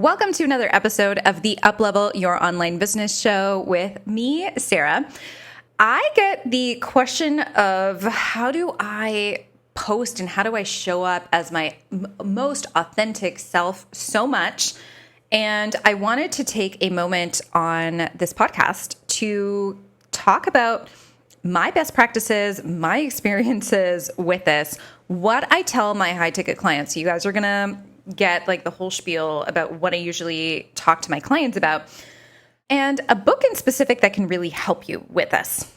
Welcome to another episode of the Uplevel Your Online Business Show with me, Sarah. I get the question of how do I post and how do I show up as my most authentic self so much. And I wanted to take a moment on this podcast to talk about my best practices, my experiences with this, what I tell my high ticket clients. So you guys are going to get like the whole spiel about what I usually talk to my clients about, and a book in specific that can really help you with this.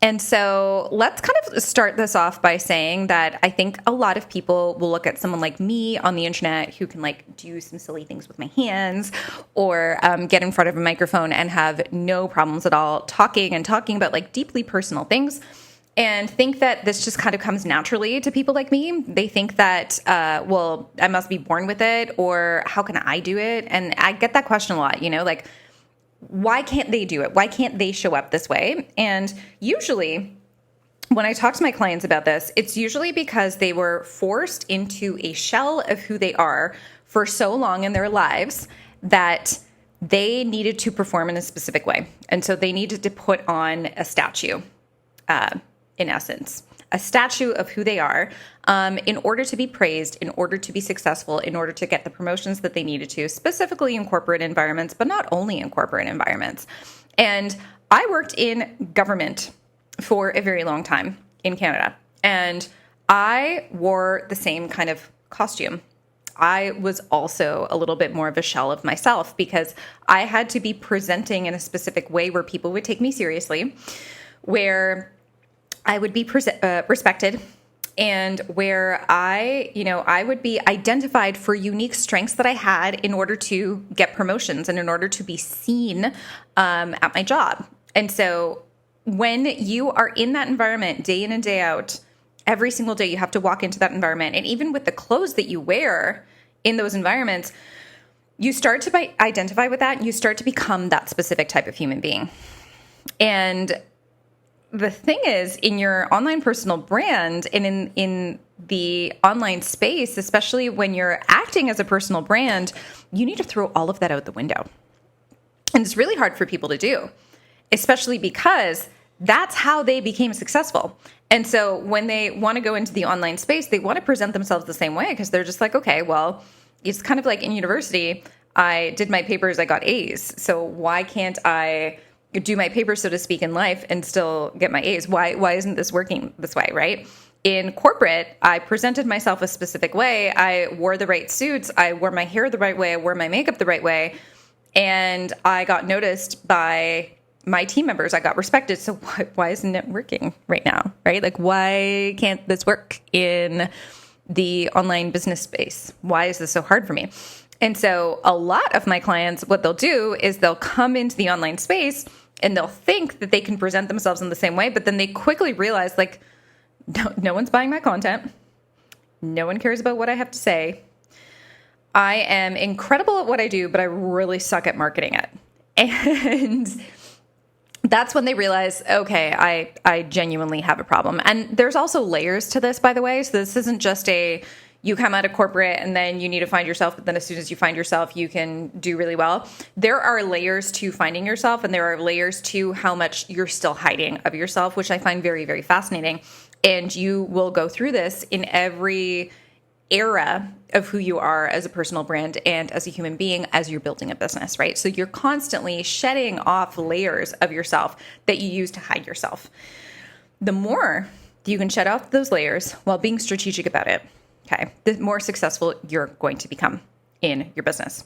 And so let's kind of start this off by saying that I think a lot of people will look at someone like me on the internet who can like do some silly things with my hands or get in front of a microphone and have no problems at all talking about like deeply personal things, and think that this just kind of comes naturally to people like me. They think that, well, I must be born with it, or how can I do it? And I get that question a lot, like, why can't they do it? Why can't they show up this way? And usually when I talk to my clients about this, it's usually because they were forced into a shell of who they are for so long in their lives that they needed to perform in a specific way. And so they needed to put on a statue, in essence, a statue of who they are, in order to be praised, in order to be successful, in order to get the promotions that they needed to, specifically in corporate environments, but not only in corporate environments. And I worked in government for a very long time in Canada, and I wore the same kind of costume. I was also a little bit more of a shell of myself because I had to be presenting in a specific way where people would take me seriously, where I would be respected, and where I would be identified for unique strengths that I had in order to get promotions and in order to be seen at my job. And so when you are in that environment day in and day out, every single day you have to walk into that environment. And even with the clothes that you wear in those environments, you start to identify with that and you start to become that specific type of human being. And the thing is, in your online personal brand and in the online space, especially when you're acting as a personal brand, you need to throw all of that out the window. And it's really hard for people to do, especially because that's how they became successful. And so when they want to go into the online space, they want to present themselves the same way because they're just like, okay, well, it's kind of like in university, I did my papers, I got A's. So why can't I do my papers, so to speak, in life and still get my A's? Why isn't this working this way, right? In corporate, I presented myself a specific way. I wore the right suits. I wore my hair the right way. I wore my makeup the right way. And I got noticed by my team members. I got respected. So why isn't it working right now, right? Like, why can't this work in the online business space? Why is this so hard for me? And so a lot of my clients, what they'll do is they'll come into the online space and they'll think that they can present themselves in the same way, but then they quickly realize, like, no one's buying my content. No one cares about what I have to say. I am incredible at what I do, but I really suck at marketing it. And that's when they realize, okay, I genuinely have a problem. And there's also layers to this, by the way. So this isn't just you come out of corporate and then you need to find yourself, but then as soon as you find yourself, you can do really well. There are layers to finding yourself, and there are layers to how much you're still hiding of yourself, which I find very, very fascinating. And you will go through this in every era of who you are as a personal brand and as a human being as you're building a business, right? So you're constantly shedding off layers of yourself that you use to hide yourself. The more you can shed off those layers while being strategic about it, okay, the more successful you're going to become in your business.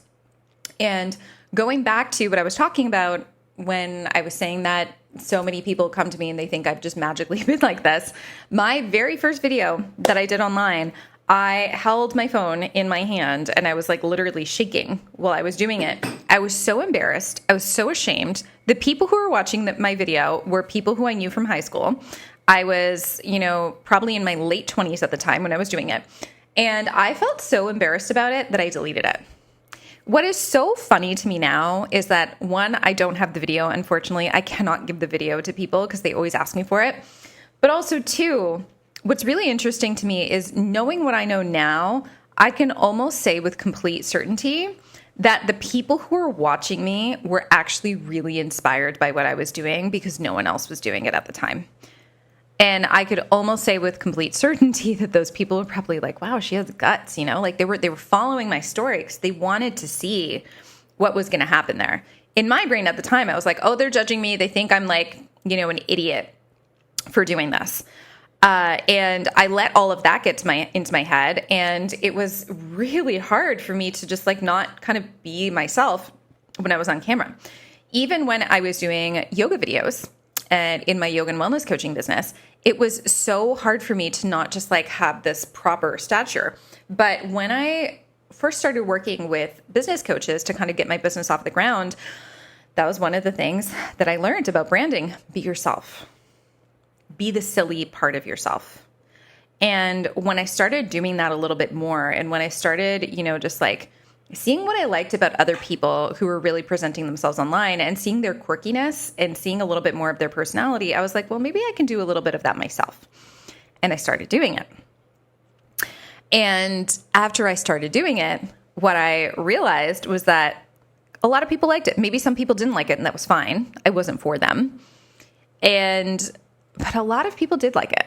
And going back to what I was talking about when I was saying that so many people come to me and they think I've just magically been like this, my very first video that I did online, I held my phone in my hand and I was like literally shaking while I was doing it. I was so embarrassed. I was so ashamed. The people who were watching my video were people who I knew from high school. I was, probably in my late 20s at the time when I was doing it. And I felt so embarrassed about it that I deleted it. What is so funny to me now is that, one, I don't have the video. Unfortunately, I cannot give the video to people because they always ask me for it. But also, two, what's really interesting to me is knowing what I know now, I can almost say with complete certainty that the people who were watching me were actually really inspired by what I was doing because no one else was doing it at the time. And I could almost say with complete certainty that those people were probably like, wow, she has guts, like they were following my story because they wanted to see what was going to happen there. In my brain at the time, I was like, oh, they're judging me. They think I'm like, an idiot for doing this. And I let all of that get into my head. And it was really hard for me to just like not kind of be myself when I was on camera. Even when I was doing yoga videos and in my yoga and wellness coaching business, it was so hard for me to not just like have this proper stature. But when I first started working with business coaches to kind of get my business off the ground, that was one of the things that I learned about branding. Be yourself. Be the silly part of yourself. And when I started doing that a little bit more, and when I started, just like seeing what I liked about other people who were really presenting themselves online and seeing their quirkiness and seeing a little bit more of their personality, I was like, well, maybe I can do a little bit of that myself. And I started doing it. And after I started doing it, what I realized was that a lot of people liked it. Maybe some people didn't like it, and that was fine. I wasn't for them. But a lot of people did like it.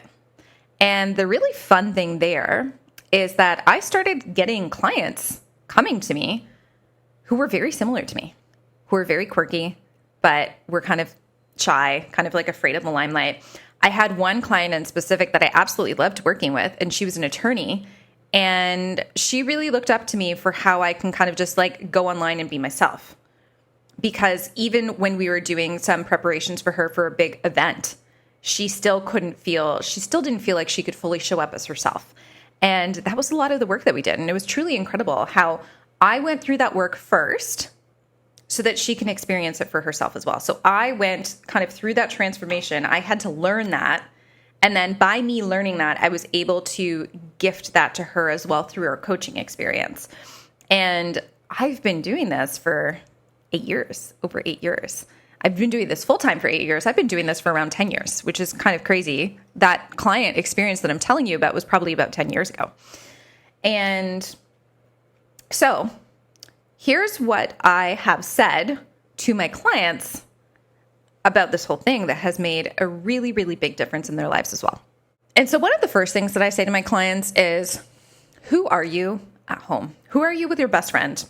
And the really fun thing there is that I started getting clients coming to me who were very similar to me, who were very quirky, but were kind of shy, kind of like afraid of the limelight. I had one client in specific that I absolutely loved working with, and she was an attorney. And she really looked up to me for how I can kind of just like go online and be myself. Because even when we were doing some preparations for her for a big event, she still didn't feel like she could fully show up as herself. And that was a lot of the work that we did. And it was truly incredible how I went through that work first so that she can experience it for herself as well. So I went kind of through that transformation. I had to learn that. And then by me learning that, I was able to gift that to her as well through our coaching experience. And I've been doing this for 8 years, over 8 years. I've been doing this full-time for 8 years. I've been doing this for around 10 years, which is kind of crazy. That client experience that I'm telling you about was probably about 10 years ago. And so here's what I have said to my clients about this whole thing that has made a really, really big difference in their lives as well. And so one of the first things that I say to my clients is, who are you at home? Who are you with your best friend?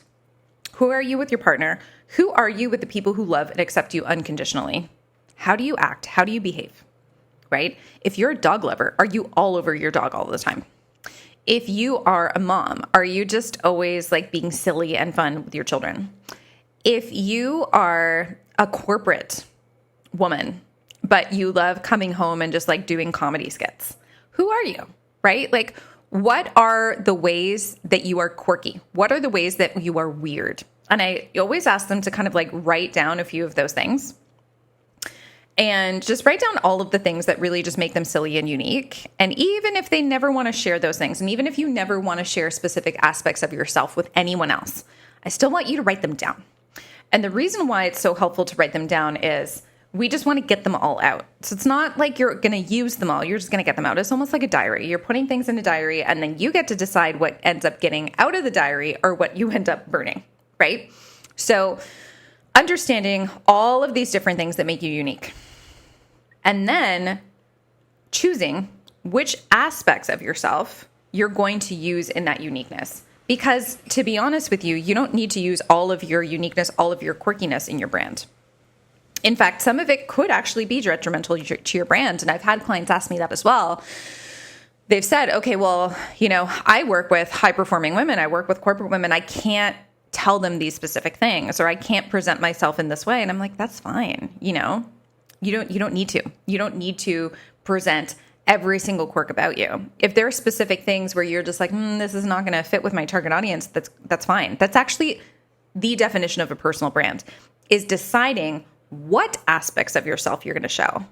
Who are you with your partner? Who are you with the people who love and accept you unconditionally? How do you act? How do you behave? Right? If you're a dog lover, are you all over your dog all the time? If you are a mom, are you just always like being silly and fun with your children? If you are a corporate woman, but you love coming home and just like doing comedy skits, who are you? Right? Like, what are the ways that you are quirky? What are the ways that you are weird? And I always ask them to kind of like write down a few of those things and just write down all of the things that really just make them silly and unique. And even if they never want to share those things, and even if you never want to share specific aspects of yourself with anyone else, I still want you to write them down. And the reason why it's so helpful to write them down is we just want to get them all out. So it's not like you're going to use them all. You're just going to get them out. It's almost like a diary. You're putting things in a diary, and then you get to decide what ends up getting out of the diary or what you end up burning, right? So understanding all of these different things that make you unique, and then choosing which aspects of yourself you're going to use in that uniqueness. Because to be honest with you, you don't need to use all of your uniqueness, all of your quirkiness in your brand. In fact, some of it could actually be detrimental to your brand. And I've had clients ask me that as well. They've said, okay, well, I work with high-performing women. I work with corporate women. I can't tell them these specific things, or I can't present myself in this way. And I'm like, that's fine. You don't need to. You don't need to present every single quirk about you. If there are specific things where you're just like, this is not going to fit with my target audience, that's fine. That's actually the definition of a personal brand, is deciding what aspects of yourself you're going to show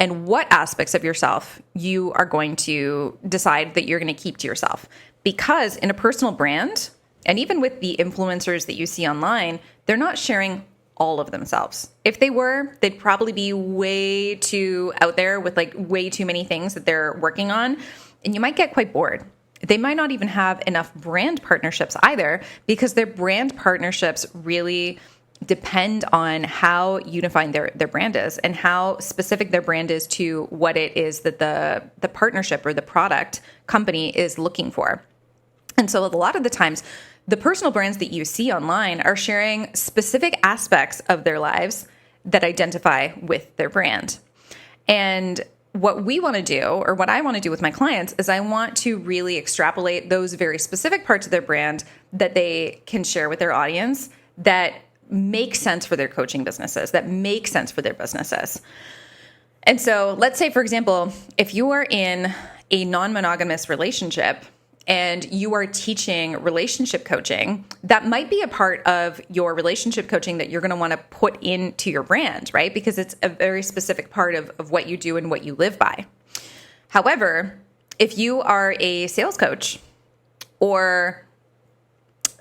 and what aspects of yourself you are going to decide that you're going to keep to yourself. Because in a personal brand, and even with the influencers that you see online, they're not sharing all of themselves. If they were, they'd probably be way too out there with like way too many things that they're working on, and you might get quite bored. They might not even have enough brand partnerships either, because their brand partnerships really depend on how unifying their brand is and how specific their brand is to what it is that the partnership or the product company is looking for. And so a lot of the times, the personal brands that you see online are sharing specific aspects of their lives that identify with their brand. And what we want to do, or what I want to do with my clients, is I want to really extrapolate those very specific parts of their brand that they can share with their audience that make sense for their coaching businesses, that make sense for their businesses. And so let's say, for example, if you are in a non-monogamous relationship and you are teaching relationship coaching, that might be a part of your relationship coaching that you're going to want to put into your brand, right? Because it's a very specific part of what you do and what you live by. However, if you are a sales coach or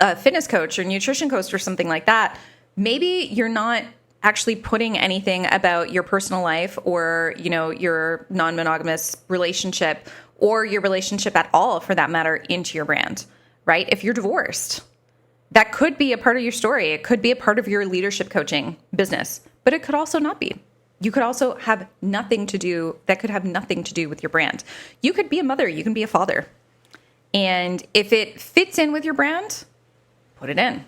a fitness coach or nutrition coach or something like that, maybe you're not actually putting anything about your personal life or, your non-monogamous relationship or your relationship at all, for that matter, into your brand, right? If you're divorced, that could be a part of your story. It could be a part of your leadership coaching business, but it could also not be. You could also have nothing to do, that could have nothing to do with your brand. You could be a mother, you can be a father. And if it fits in with your brand, put it in,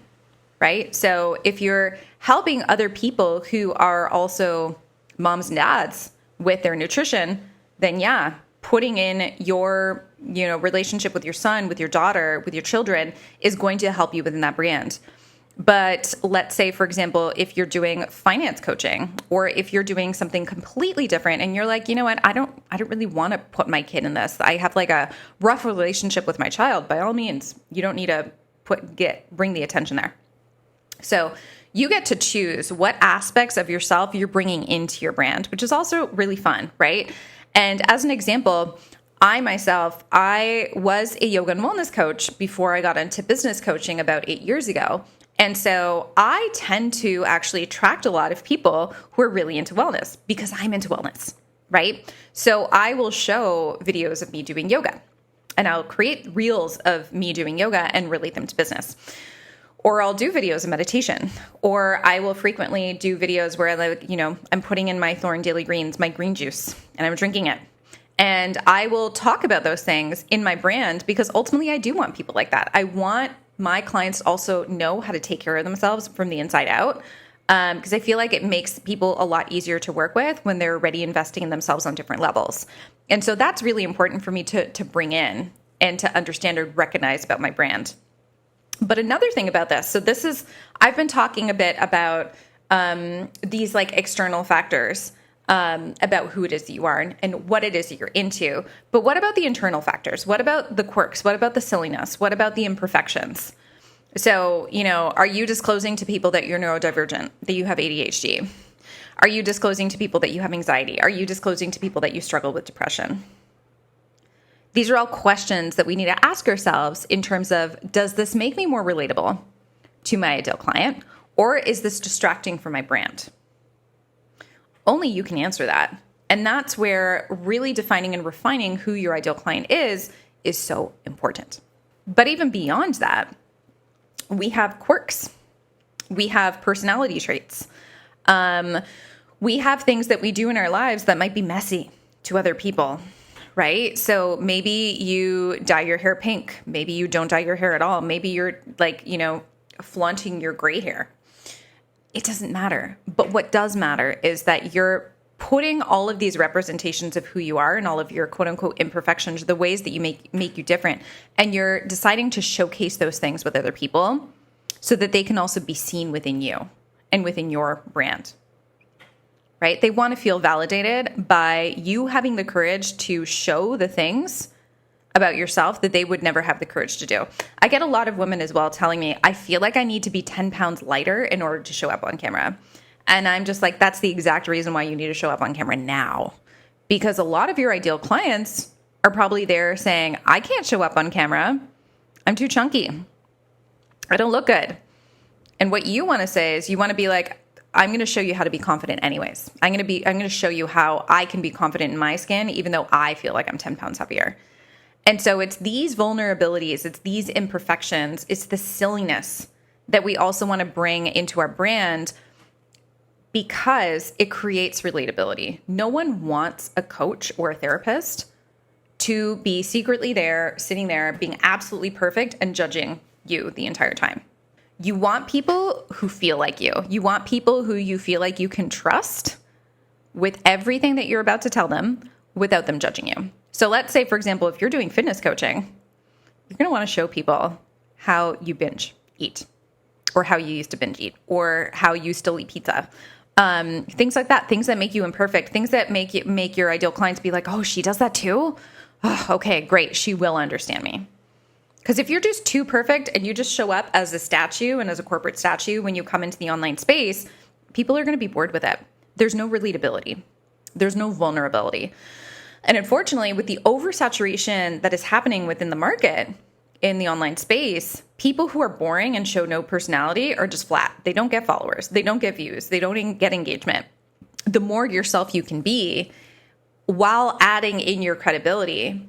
right? So if you're helping other people who are also moms and dads with their nutrition, then yeah, putting in your, relationship with your son, with your daughter, with your children is going to help you within that brand. But let's say, for example, if you're doing finance coaching, or if you're doing something completely different and you're like, you know what, I don't really want to put my kid in this. I have like a rough relationship with my child. By all means, you don't need to bring the attention there. So you get to choose what aspects of yourself you're bringing into your brand, which is also really fun, right? And as an example, I was a yoga and wellness coach before I got into business coaching about 8 years ago. And so I tend to actually attract a lot of people who are really into wellness because I'm into wellness, right? So I will show videos of me doing yoga, and I'll create reels of me doing yoga and relate them to business. Or I'll do videos of meditation, or I will frequently do videos where I'm putting in my Thorn Daily Greens, my green juice, and I'm drinking it. And I will talk about those things in my brand because ultimately I do want people like that. I want my clients to also know how to take care of themselves from the inside out, because I feel like it makes people a lot easier to work with when they're already investing in themselves on different levels. And so that's really important for me to bring in and to understand or recognize about my brand. But another thing about this, I've been talking a bit about these like external factors about who it is that you are and what it is that you're into. But what about the internal factors? What about the quirks? What about the silliness? What about the imperfections? So, are you disclosing to people that you're neurodivergent, that you have ADHD? Are you disclosing to people that you have anxiety? Are you disclosing to people that you struggle with depression? These are all questions that we need to ask ourselves in terms of, does this make me more relatable to my ideal client, or is this distracting from my brand? Only you can answer that. And that's where really defining and refining who your ideal client is so important. But even beyond that, we have quirks. We have personality traits. We have things that we do in our lives that might be messy to other people. Right? So maybe you dye your hair pink. Maybe you don't dye your hair at all. Maybe you're flaunting your gray hair. It doesn't matter. But what does matter is that you're putting all of these representations of who you are and all of your quote unquote imperfections, the ways that you make you different. And you're deciding to showcase those things with other people so that they can also be seen within you and within your brand. Right? They want to feel validated by you having the courage to show the things about yourself that they would never have the courage to do. I get a lot of women as well telling me, I feel like I need to be 10 pounds lighter in order to show up on camera. And I'm just like, that's the exact reason why you need to show up on camera now. Because a lot of your ideal clients are probably there saying, I can't show up on camera. I'm too chunky. I don't look good. And what you want to say is you want to be like, I'm going to show you how to be confident anyways. I'm going to show you how I can be confident in my skin, even though I feel like I'm 10 pounds heavier. And so it's these vulnerabilities, it's these imperfections, it's the silliness that we also want to bring into our brand because it creates relatability. No one wants a coach or a therapist to be secretly there, sitting there, being absolutely perfect and judging you the entire time. You want people who feel like you. You want people who you feel like you can trust with everything that you're about to tell them without them judging you. So let's say, for example, if you're doing fitness coaching, you're going to want to show people how you binge eat or how you used to binge eat or how you still eat pizza. Things like that, things that make you imperfect, things that make your ideal clients be like, oh, she does that too? Oh, okay, great. She will understand me. Because if you're just too perfect and you just show up as a statue and as a corporate statue when you come into the online space, people are going to be bored with it. There's no relatability. There's no vulnerability. And unfortunately, with the oversaturation that is happening within the market in the online space, people who are boring and show no personality are just flat. They don't get followers. They don't get views. They don't get engagement. The more yourself you can be while adding in your credibility,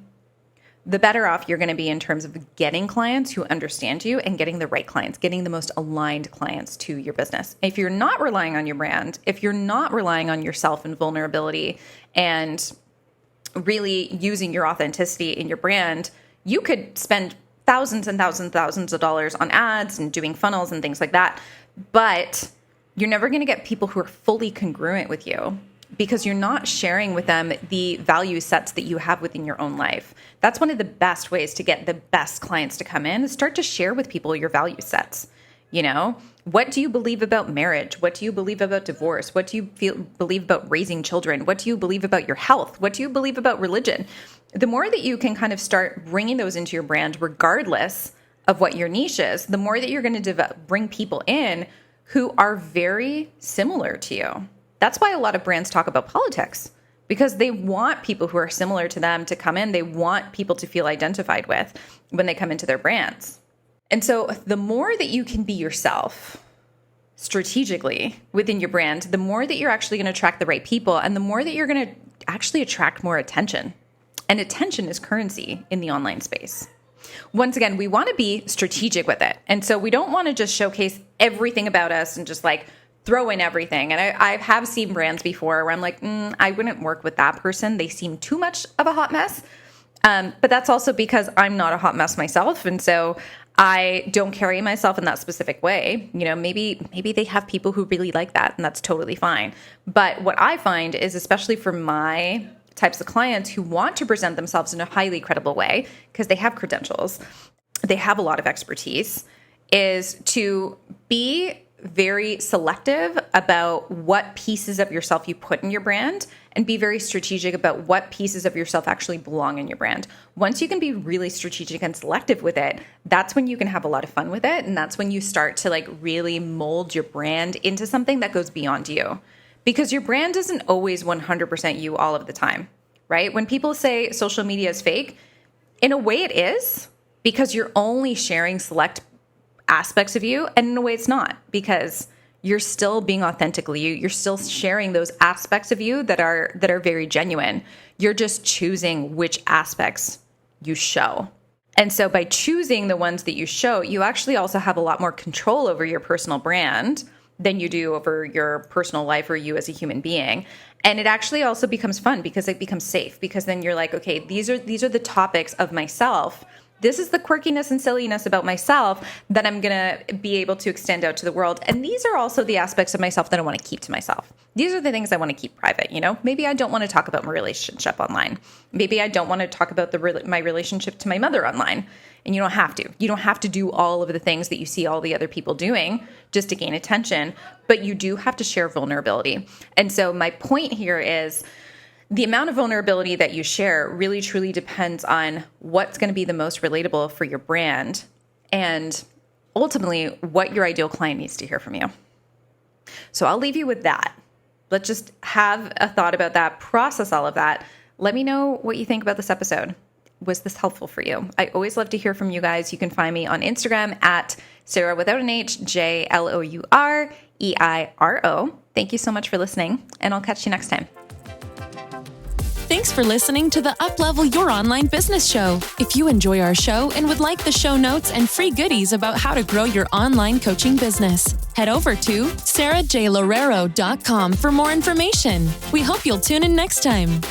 the better off you're going to be in terms of getting clients who understand you and getting the right clients, getting the most aligned clients to your business. If you're not relying on your brand, if you're not relying on yourself and vulnerability and really using your authenticity in your brand, you could spend thousands and thousands and thousands of dollars on ads and doing funnels and things like that. But you're never going to get people who are fully congruent with you because you're not sharing with them the value sets that you have within your own life. That's one of the best ways to get the best clients to come in is start to share with people your value sets. You know, what do you believe about marriage? What do you believe about divorce? What do you believe about raising children? What do you believe about your health? What do you believe about religion? The more that you can kind of start bringing those into your brand, regardless of what your niche is, the more that you're going to bring people in who are very similar to you. That's why a lot of brands talk about politics, because they want people who are similar to them to come in. They want people to feel identified with when they come into their brands. And so the more that you can be yourself strategically within your brand, the more that you're actually going to attract the right people and the more that you're going to actually attract more attention. And attention is currency in the online space. Once again, we want to be strategic with it. And so we don't want to just showcase everything about us and just like throw in everything. And I have seen brands before where I'm like, I wouldn't work with that person. They seem too much of a hot mess. But that's also because I'm not a hot mess myself. And so I don't carry myself in that specific way. You know, maybe they have people who really like that, and that's totally fine. But what I find is, especially for my types of clients who want to present themselves in a highly credible way, because they have credentials, they have a lot of expertise, is to be very selective about what pieces of yourself you put in your brand and be very strategic about what pieces of yourself actually belong in your brand. Once you can be really strategic and selective with it, that's when you can have a lot of fun with it. And that's when you start to like really mold your brand into something that goes beyond you. Because your brand isn't always 100% you all of the time, right? When people say social media is fake, in a way it is, because you're only sharing select aspects of you, and in a way it's not, because you're still being authentically you. You're still sharing those aspects of you that are very genuine. You're just choosing which aspects you show. And so by choosing the ones that you show, you actually also have a lot more control over your personal brand than you do over your personal life or you as a human being. And it actually also becomes fun because it becomes safe, because then you're like, okay, these are the topics of myself. This is the quirkiness and silliness about myself that I'm going to be able to extend out to the world. And these are also the aspects of myself that I want to keep to myself. These are the things I want to keep private. You know, maybe I don't want to talk about my relationship online. Maybe I don't want to talk about my relationship to my mother online. And you don't have to. You don't have to do all of the things that you see all the other people doing just to gain attention. But you do have to share vulnerability. And so my point here is, the amount of vulnerability that you share really truly depends on what's going to be the most relatable for your brand and ultimately what your ideal client needs to hear from you. So I'll leave you with that. Let's just have a thought about that, process all of that. Let me know what you think about this episode. Was this helpful for you? I always love to hear from you guys. You can find me on Instagram at Sara without an H, JLoureiro. Thank you so much for listening, and I'll catch you next time. Thanks for listening to the Uplevel Your Online Business Show. If you enjoy our show and would like the show notes and free goodies about how to grow your online coaching business, head over to sarajloureiro.com for more information. We hope you'll tune in next time.